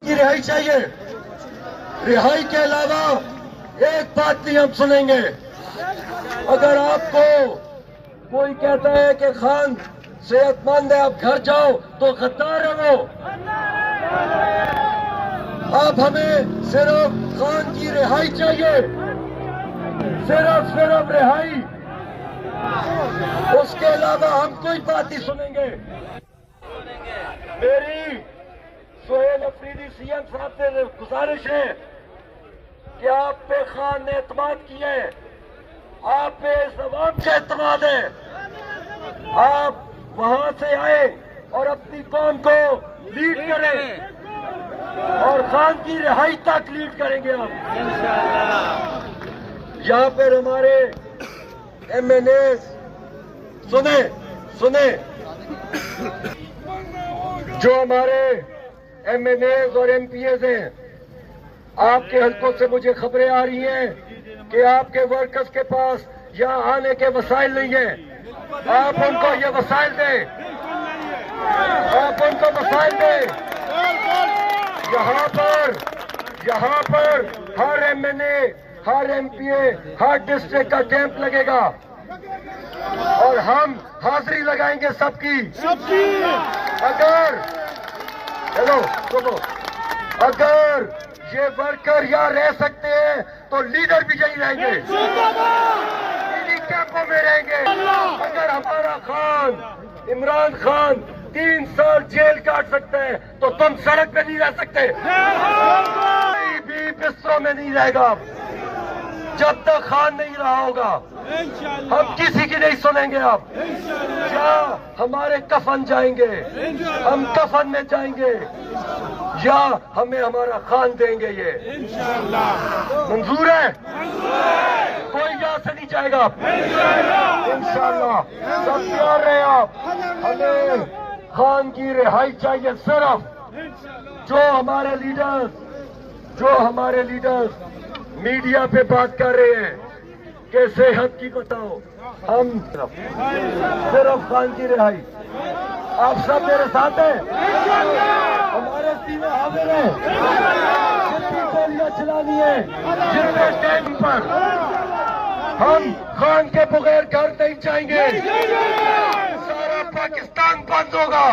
کی رہائی چاہیے. رہائی کے علاوہ ایک بات نہیں ہم سنیں گے. اگر آپ کو کوئی کہتا ہے کہ خان صحت مند ہے آپ گھر جاؤ تو غدار ہے وہ. آپ ہمیں صرف خان کی رہائی چاہیے, صرف رہائی. اس کے علاوہ ہم کوئی بات نہیں سنیں گے. میری سہیل افریدی سی ایم صاحب سے گزارش ہے کہ آپ پہ خان نے اعتماد کیا ہے, آپ پہ اس عوام کا اعتماد ہے. آپ وہاں سے آئے اور اپنی قوم کو لیڈ کریں اور خان کی رہائی تک لیڈ کریں گے آپ. یہاں پر ہمارے ایم این اے سنیں جو ہمارے ایم این ایز اور ایم پی ایز ہیں, آپ کے حلقوں سے مجھے خبریں آ رہی ہیں کہ آپ کے ورکرز کے پاس یہاں آنے کے وسائل نہیں ہیں. آپ ان کو یہ وسائل دیں, آپ ان کو وسائل دیں. یہاں پر ہر ایم این اے, ہر ایم پی اے, ہر ڈسٹرکٹ کا کیمپ لگے گا اور ہم حاضری لگائیں گے سب کی. اگر یہ ورکر یہاں رہ سکتے ہیں تو لیڈر بھی یہی رہیں گے, انہی کیمپوں میں رہیں گے. اگر ہمارا خان عمران خان 3 سال جیل کاٹ سکتے ہیں تو تم سڑک پہ نہیں رہ سکتے, کوئی بھی بستروں میں نہیں رہے گا جب تک خان نہیں رہا ہوگا. ہم کسی کی نہیں سنیں گے. آپ یا ہمارے کفن جائیں گے, ہم کفن میں جائیں گے, یا ہمیں ہمارا خان دیں گے. یہ منظور ہے؟ کوئی یہاں سے نہیں جائے گا. انشاءاللہ سب تیار رہے آپ. ہمیں خان کی رہائی چاہیے. صرف جو ہمارے لیڈرز میڈیا پہ بات کر رہے ہیں کہ صحت کی بتاؤ, ہم صرف خان کی رہائی. آپ سب میرے ساتھ ہیں, ہمارے سینے حاضر ہیں. جتنی گولیاں چلانی ہے جتنے ٹائم پر, ہم خان کے بغیر گھر نہیں جائیں گے. سارا پاکستان بند ہوگا.